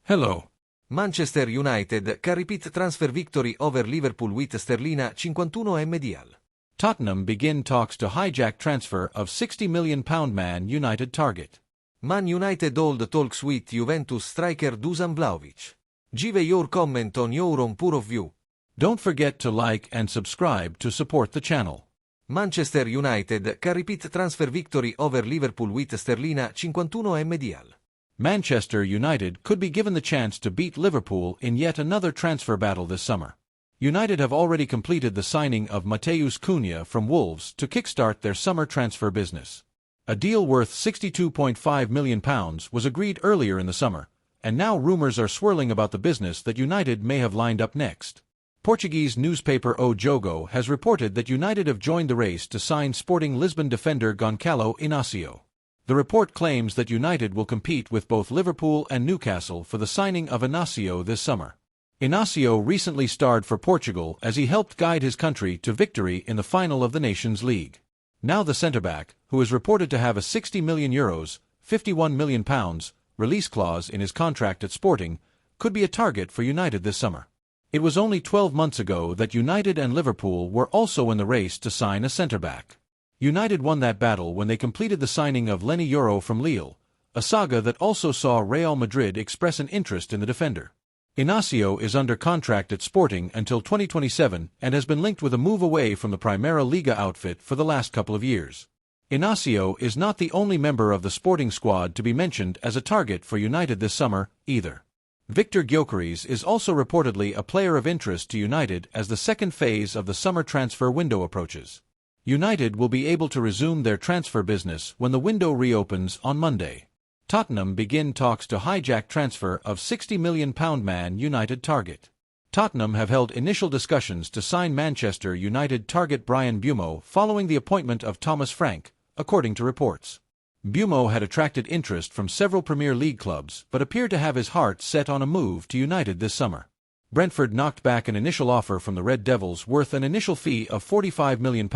Hello. Manchester United can repeat transfer victory over Liverpool with sterlina 51 MDL. Tottenham begin talks to hijack transfer of £60 million Man United target. Man United hold talks with Juventus striker Dusan Vlahovic. Give your comment on your own point of view. Don't forget to like and subscribe to support the channel. Manchester United can repeat transfer victory over Liverpool with sterlina 51 MDL. Manchester United could be given the chance to beat Liverpool in yet another transfer battle this summer. United have already completed the signing of Matheus Cunha from Wolves to kickstart their summer transfer business. A deal worth £62.5 million was agreed earlier in the summer, and now rumours are swirling about the business that United may have lined up next. Portuguese newspaper O Jogo has reported that United have joined the race to sign Sporting Lisbon defender Goncalo Inacio. The report claims that United will compete with both Liverpool and Newcastle for the signing of Inacio this summer. Inacio recently starred for Portugal as he helped guide his country to victory in the final of the Nations League. Now the centre-back, who is reported to have a €60 million, £51 million, release clause in his contract at Sporting, could be a target for United this summer. It was only 12 months ago that United and Liverpool were also in the race to sign a centre-back. United won that battle when they completed the signing of Leny Yoro from Lille, a saga that also saw Real Madrid express an interest in the defender. Inacio is under contract at Sporting until 2027 and has been linked with a move away from the Primera Liga outfit for the last couple of years. Inacio is not the only member of the Sporting squad to be mentioned as a target for United this summer, either. Victor Gyökeres is also reportedly a player of interest to United as the second phase of the summer transfer window approaches. United will be able to resume their transfer business when the window reopens on Monday. Tottenham begin talks to hijack transfer of £60 million Man United target. Tottenham have held initial discussions to sign Manchester United target Bryan Mbeumo following the appointment of Thomas Frank, according to reports. Mbeumo had attracted interest from several Premier League clubs but appeared to have his heart set on a move to United this summer. Brentford knocked back an initial offer from the Red Devils worth an initial fee of £45 million,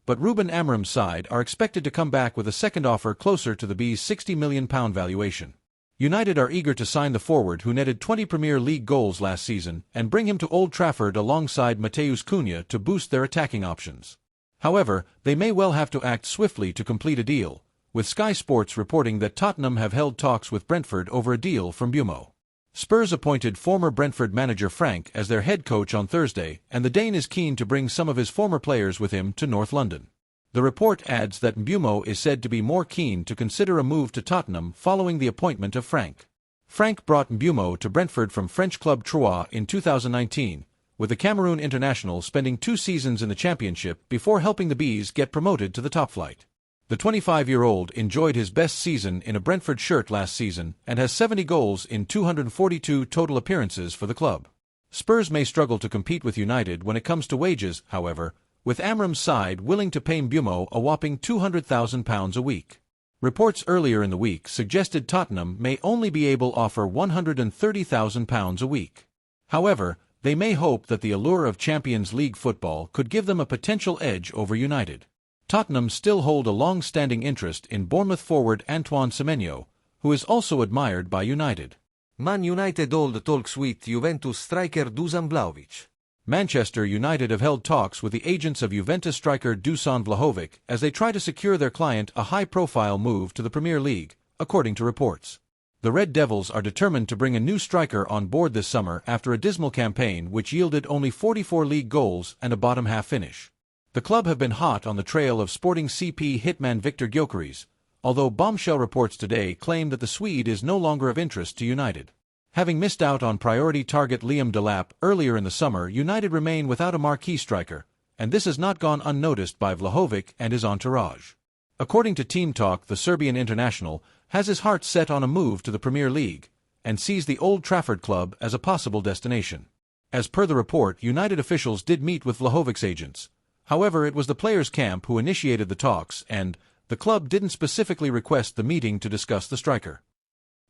but Ruben Amorim's side are expected to come back with a second offer closer to the Bees' £60 million valuation. United are eager to sign the forward who netted 20 Premier League goals last season and bring him to Old Trafford alongside Matheus Cunha to boost their attacking options. However, they may well have to act swiftly to complete a deal, with Sky Sports reporting that Tottenham have held talks with Brentford over a deal for Mbeumo. Spurs appointed former Brentford manager Frank as their head coach on Thursday, and the Dane is keen to bring some of his former players with him to North London. The report adds that Mbeumo is said to be more keen to consider a move to Tottenham following the appointment of Frank. Frank brought Mbeumo to Brentford from French club Troyes in 2019, with the Cameroon international spending 2 seasons in the Championship before helping the Bees get promoted to the top flight. The 25-year-old enjoyed his best season in a Brentford shirt last season and has 70 goals in 242 total appearances for the club. Spurs may struggle to compete with United when it comes to wages, however, with Amorim's side willing to pay Mbeumo a whopping £200,000 a week. Reports earlier in the week suggested Tottenham may only be able to offer £130,000 a week. However, they may hope that the allure of Champions League football could give them a potential edge over United. Tottenham still hold a long-standing interest in Bournemouth forward Antoine Semenyo, who is also admired by United. Man United hold talks with Juventus striker Dusan Vlahovic. Manchester United have held talks with the agents of Juventus striker Dusan Vlahovic as they try to secure their client a high-profile move to the Premier League, according to reports. The Red Devils are determined to bring a new striker on board this summer after a dismal campaign which yielded only 44 league goals and a bottom-half finish. The club have been hot on the trail of Sporting CP hitman Victor Gyökeres, although bombshell reports today claim that the Swede is no longer of interest to United. Having missed out on priority target Liam Delap earlier in the summer, United remain without a marquee striker, and this has not gone unnoticed by Vlahovic and his entourage. According to Team Talk, the Serbian international has his heart set on a move to the Premier League, and sees the Old Trafford club as a possible destination. As per the report, United officials did meet with Vlahovic's agents. However, it was the players' camp who initiated the talks and, the club didn't specifically request the meeting to discuss the striker.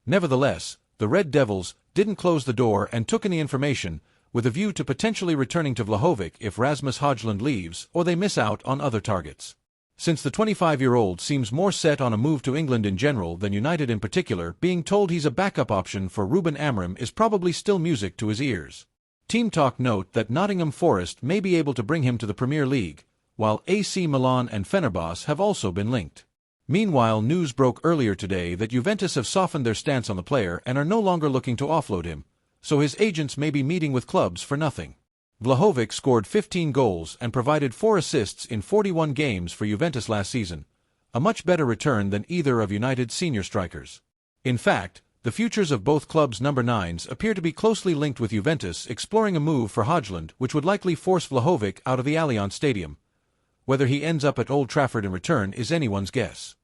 Nevertheless, the Red Devils didn't close the door and took in the information, with a view to potentially returning to Vlahovic if Rasmus Højlund leaves or they miss out on other targets. Since the 25-year-old seems more set on a move to England in general than United in particular, being told he's a backup option for Ruben Amorim is probably still music to his ears. Team Talk note that Nottingham Forest may be able to bring him to the Premier League, while AC Milan and Fenerbahce have also been linked. Meanwhile, news broke earlier today that Juventus have softened their stance on the player and are no longer looking to offload him, so his agents may be meeting with clubs for nothing. Vlahovic scored 15 goals and provided 4 assists in 41 games for Juventus last season, a much better return than either of United's senior strikers. In fact, the futures of both clubs' number 9s appear to be closely linked with Juventus exploring a move for Højlund which would likely force Vlahovic out of the Allianz Stadium. Whether he ends up at Old Trafford in return is anyone's guess.